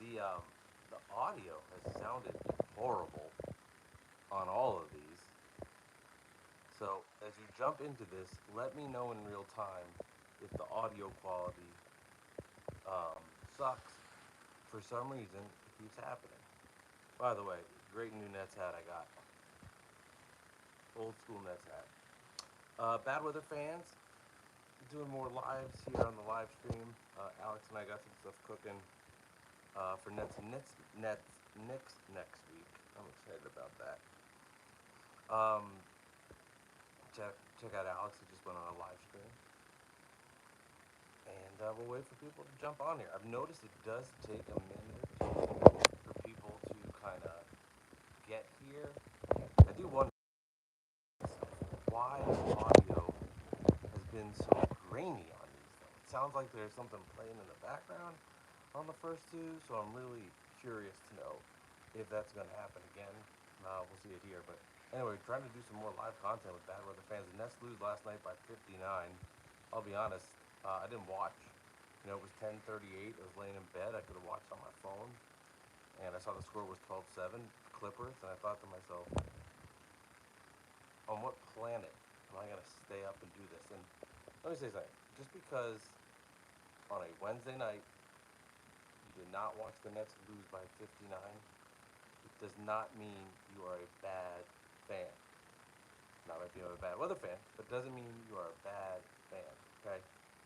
The um, the audio has sounded horrible on all of these. So as you jump into this, let me know in real time if the audio quality um, sucks. For some reason, it keeps happening. By the way, great new Nets hat I got. Old school Nets hat. Bad Weather fans, doing more lives here on the live stream. Alex and I got some stuff cooking for Knicks next week. I'm excited about that. Um, check out Alex. He just went on a live stream, and we'll wait for people to jump on here. I've noticed it does take a minute for people to kind of get here. I do wonder why the audio has been so grainy on these things. It sounds like there's something playing in the background on the first two, so I'm really curious to know if that's going to happen again. We'll see it here, but anyway, trying to do some more live content with Bad Weather fans. The Nets lose last night by 59. I'll be honest, I didn't watch. You know, it was 10:38. I was laying in bed. I could have watched on my phone, and I saw the score was 12-7 Clippers, and I thought to myself, on what planet am I going to stay up and do this? And let me say something. Just because on a Wednesday night you did not watch the Nets lose by 59, it does not mean you are a bad fan. Not like you're a bad weather fan, but doesn't mean you are a bad fan. Okay?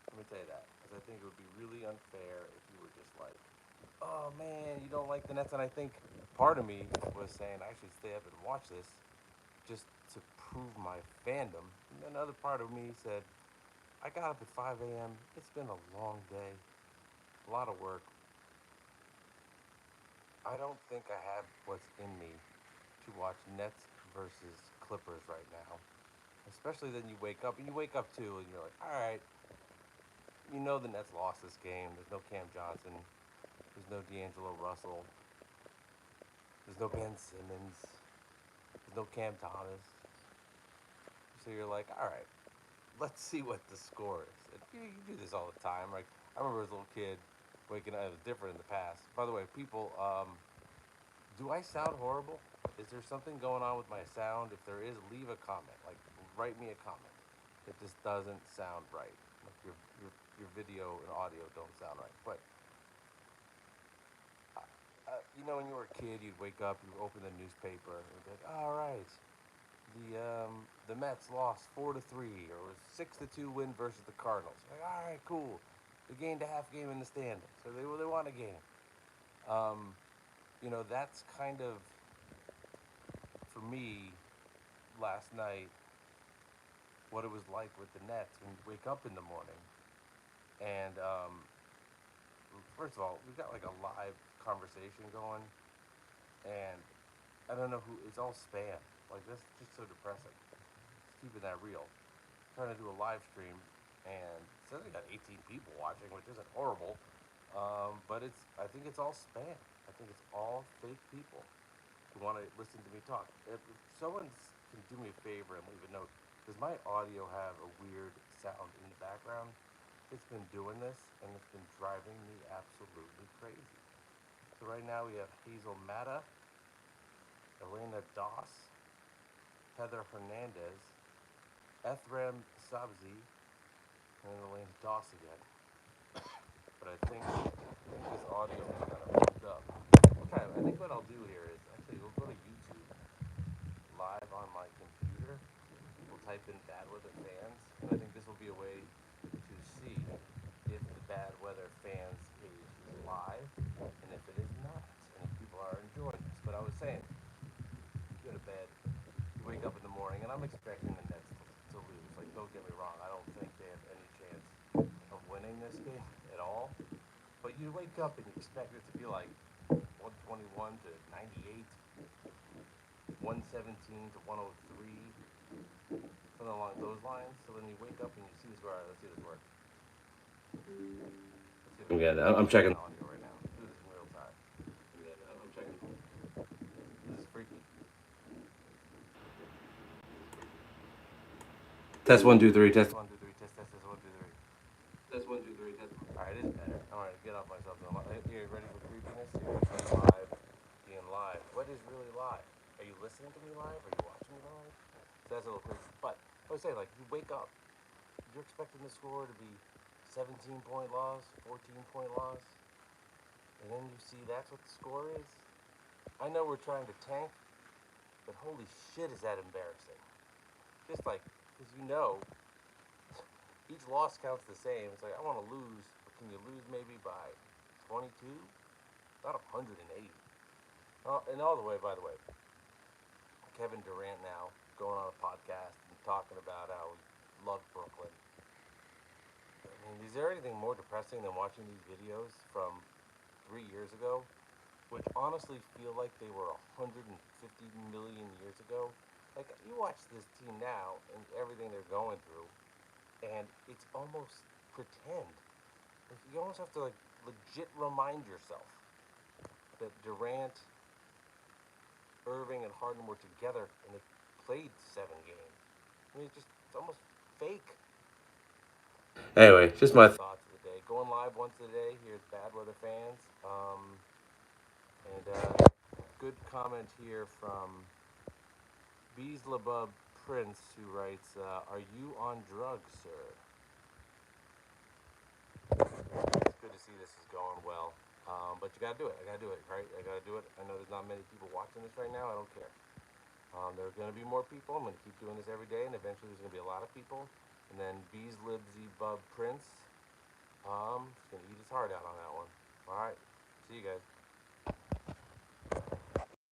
Let me tell you that. Because I think it would be really unfair if you were just like, oh man, you don't like the Nets. And I think part of me was saying I should stay up and watch this just to prove my fandom. And another part of me said, I got up at 5 a.m. It's been a long day, a lot of work. I don't think I have what's in me to watch Nets versus Clippers right now. Especially then you wake up, and you wake up too, and you're like, all right, you know the Nets lost this game. There's no Cam Johnson. There's no D'Angelo Russell. There's no Ben Simmons. There's no Cam Thomas. So you're like, all right, let's see what the score is. And you do this all the time. Like I remember as a little kid waking up. It was different in the past. By the way, people, do I sound horrible? Is there something going on with my sound? If there is, leave a comment. Like, write me a comment if this doesn't sound right. Like your video and audio don't sound right. But when you were a kid, you'd wake up, you'd open the newspaper, and you'd be like, all right, the Mets lost 4-3, or it was 6-2 win versus the Cardinals. Like, all right, cool. They gained a half game in the standings, so they won a game. Um, that's kind of for me last night what it was like with the Nets when you wake up in the morning. And first of all, we've got like a live conversation going, and I don't know who. It's all spam. Like that's just so depressing. Just keeping that real. Trying to do a live stream, and it says we got 18 people watching, which isn't horrible. But I think it's all spam. I think it's all fake people who want to listen to me talk. If someone can do me a favor and leave a note, does my audio have a weird sound in the background? It's been doing this, and it's been driving me absolutely crazy. So right now we have Hazel Mata, Elena Doss, Heather Hernandez, Ethrem Sabzi, and Elena Doss again. But I think this audio is kind of fucked up. I think what I'll do here is actually we'll go to YouTube live on my computer. We'll type in bad weather fans, and I think this will be a way to see if the bad weather fans page is live and if it is not, and if people are enjoying this. But I was saying, you go to bed, you wake up in the morning, and I'm expecting the Nets to lose. Like, don't get me wrong, I don't think they have any chance of winning this game at all. But you wake up and you expect it to be like 121 to 98, 117 to 103, something along those lines. So then you wake up and you see this. All right, let's see this work. Let's see if we get. I'm checking audio right now. Do this in real time. Yeah, I'm checking. This is freaky. Test one, two, three. Test one, two, three. Test 1, 2, 3. Test. Test 1, 2, 3. Test. All right, it is better. All right, get off myself. Here, ready for creepiness? this series, live, being live. What is really live? Are you listening to me live? Are you watching me live? So that's a little crazy. But I would say, like, you wake up, you're expecting the score to be 17-point loss, 14-point loss, and then you see that's what the score is. I know we're trying to tank, but holy shit, is that embarrassing? Just like, because each loss counts the same. It's like, I want to lose, but can you lose maybe by 22? Not 180. And all the way, by the way, Kevin Durant now going on a podcast and talking about how he loved Brooklyn. I mean, is there anything more depressing than watching these videos from 3 years ago, which honestly feel like they were 150 million years ago? Like, you watch this team now and everything they're going through, and it's almost pretend. Like, you almost have to, like, legit remind yourself that Durant, Irving, and Harden were together and they played 7 games. I mean, it's almost fake. Anyway, just my thoughts of the day. Going live once a day. Here's Bad Weather Fans. And good comment here from Beeslebub Prince, who writes, "Are you on drugs, sir?" It's good to see this is going well. But you gotta do it. I gotta do it, right? I gotta do it. I know there's not many people watching this right now. I don't care. There are gonna be more people. I'm gonna keep doing this every day, and eventually there's gonna be a lot of people. And then Beeslebub Prince, he's gonna eat his heart out on that one. All right. See you guys.